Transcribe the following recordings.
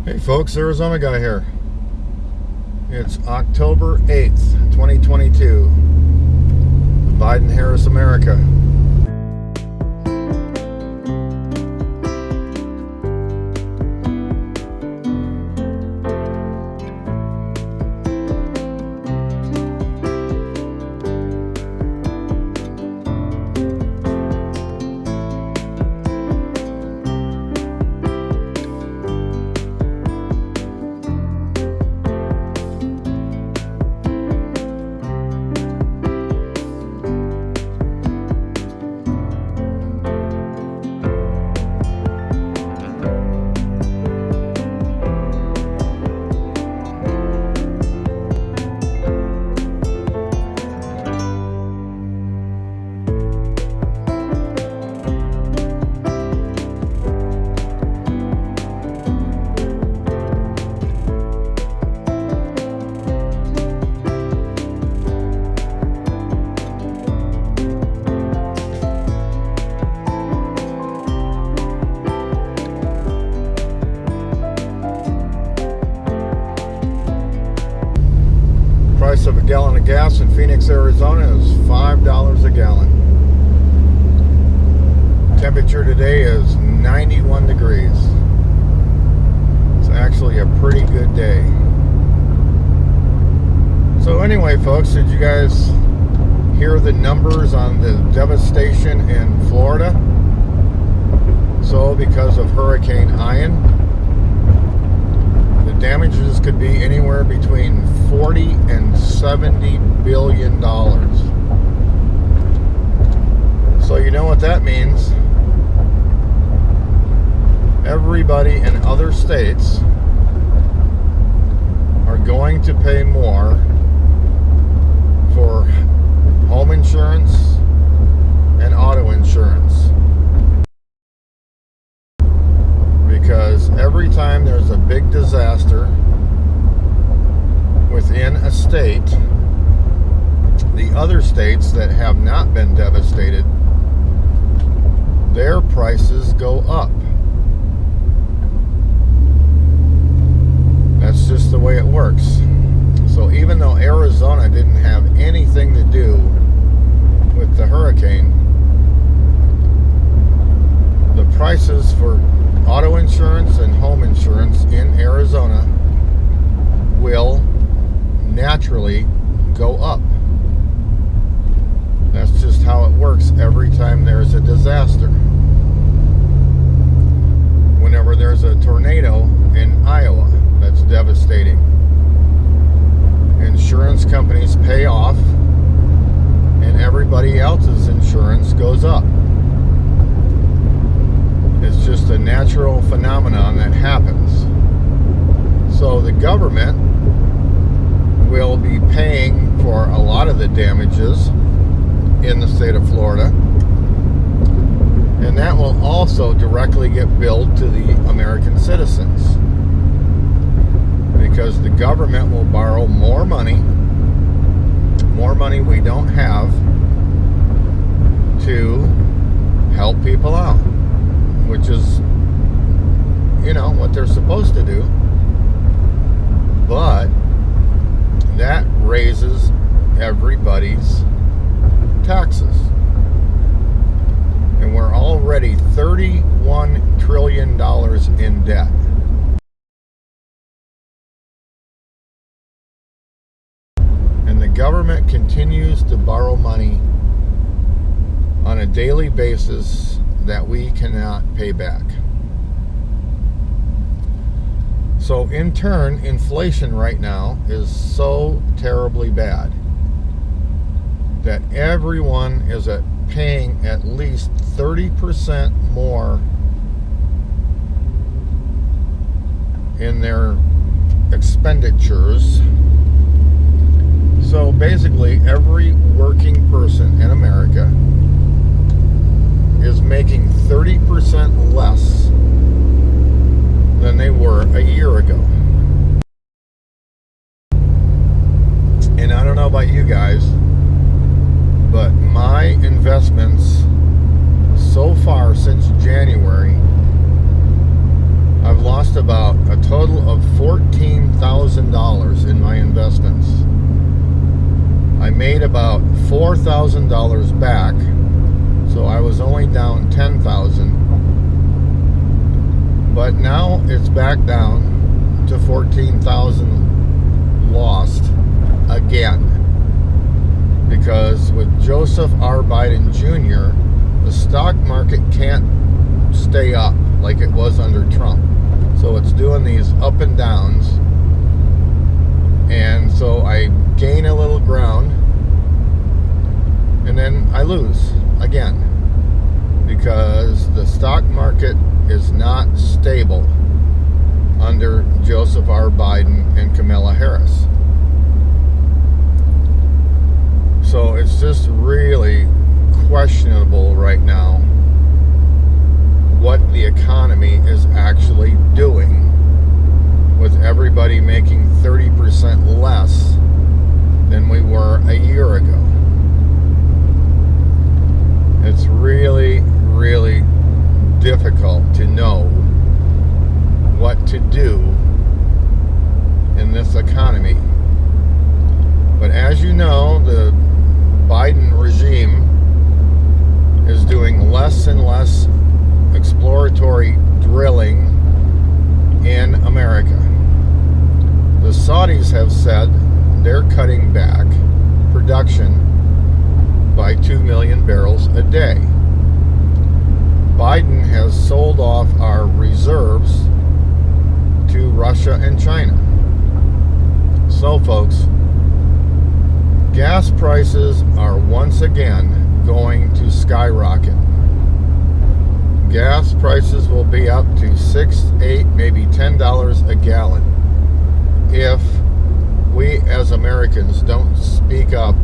Hey folks, Arizona guy here. It's October 8th, 2022. The Biden-Harris America. Price of a gallon of gas in Phoenix, Arizona is $5 a gallon. Temperature today is 91 degrees. It's actually a pretty good day. So anyway, folks, did you guys hear the numbers on the devastation in Florida? So because of Hurricane Ian, the damages could be anywhere between 40 and 70 billion dollars. So you know what that means. Everybody in other states are going to pay more for home insurance and auto insurance. Because every time there's a big disaster within a state, the other states that have not been devastated, their prices go up. That's just the way it works. So even though Arizona didn't have anything to do with the hurricane, the prices for auto insurance and home insurance in Arizona will naturally go up. That's just how it works every time there's a disaster. Whenever there's a tornado in Iowa that's devastating, insurance companies pay off and everybody else's insurance goes up. It's just a natural phenomenon that happens. So the government will be paying for a lot of the damages in the state of Florida, and that will also directly get billed to the American citizens, because the government will borrow more money we don't have, to help people out, which is, you know, what they're supposed to do. But that raises everybody's taxes. And we're already $31 trillion in debt. And the government continues to borrow money on a daily basis that we cannot pay back. So in turn, inflation right now is so terribly bad that everyone is paying at least 30% more in their expenditures. So basically, every working person in America is making 30% less than they were a year ago. And I don't know about you guys, but my investments so far since January, I've lost about a total made about $4,000 back, so I was only down $10,000. But now it's back down to $14,000 lost again, because with Joseph R. Biden Jr., the stock market can't stay up like it was under Trump. So it's doing these up and downs, and so I gain a little ground and then I lose again, because the stock market is not stable under Joseph R. Biden and Kamala Harris. So it's just really questionable right now what the economy is actually doing, with everybody making 30% less than we were a year ago. It's really, really difficult to know what to do in this economy. But as you know, the Biden regime is doing less and less exploratory drilling in America. The Saudis have said they're cutting back production by 2 million barrels a day. Biden has sold off our reserves to Russia and China. So folks, gas prices are once again going to skyrocket. Gas prices will be up to $6, $8, maybe $10 a gallon if we as Americans don't speak up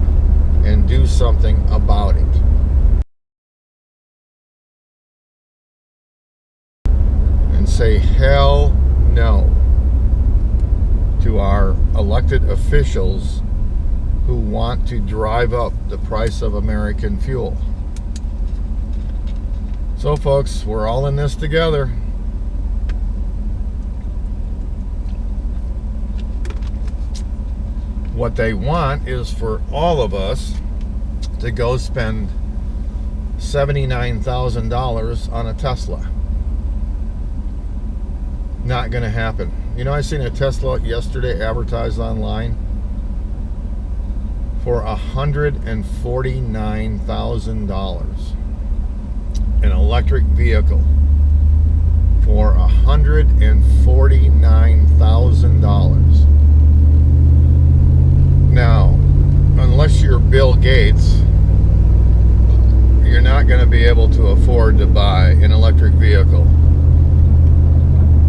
and do something about it. And say hell no to our elected officials who want to drive up the price of American fuel. So folks, we're all in this together. What they want is for all of us to go spend $79,000 on a Tesla. Not gonna happen. You know, I seen a Tesla yesterday advertised online for $149,000. An electric vehicle for $149,000. Now, unless you're Bill Gates, you're not going to be able to afford to buy an electric vehicle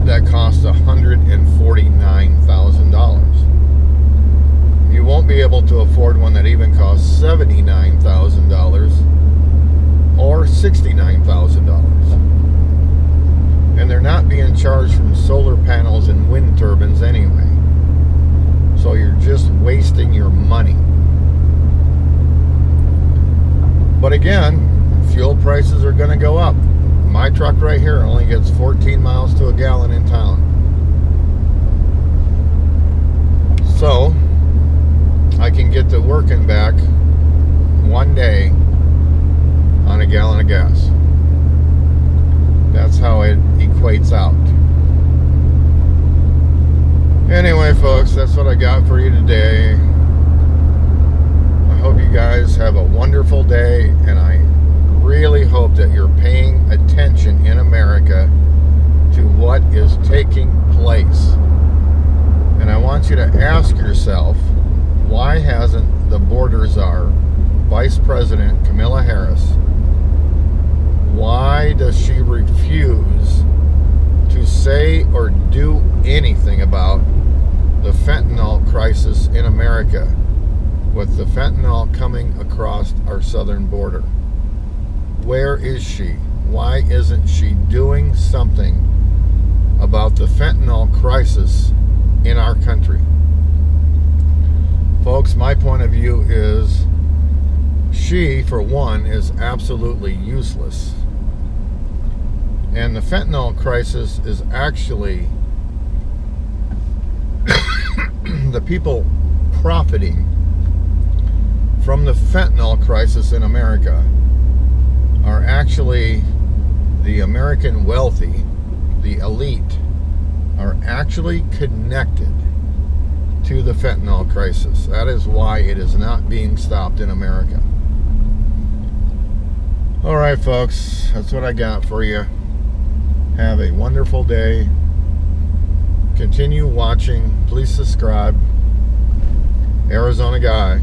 that costs $149,000. You won't be able to afford one that even costs $79,000 or $69,000. And they're not being charged from solar panels and wind turbines anyway. So you're just wasting your money. But again, fuel prices are going to go up. My truck right here only gets 14 miles to a gallon in town. So I can get to work and back one day on a gallon of gas. That's how it equates out. Anyway, folks, that's what I got for you today. I hope you guys have a wonderful day, and I really hope that you're paying attention in America to what is taking place. And I want you to ask yourself, why hasn't the border czar, Vice President Kamala Harris, why does she refuse to say or do anything about the fentanyl crisis in America, with the fentanyl coming across our southern border? Where is she? Why isn't she doing something about the fentanyl crisis in our country? Folks, my point of view is she, for one, is absolutely useless. And the fentanyl crisis is actually the people profiting from the fentanyl crisis in America are actually the American wealthy, the elite, are actually connected to the fentanyl crisis. That is why it is not being stopped in America. All right, folks, that's what I got for you. Have a wonderful day. Continue watching. Please subscribe. Arizona Guy.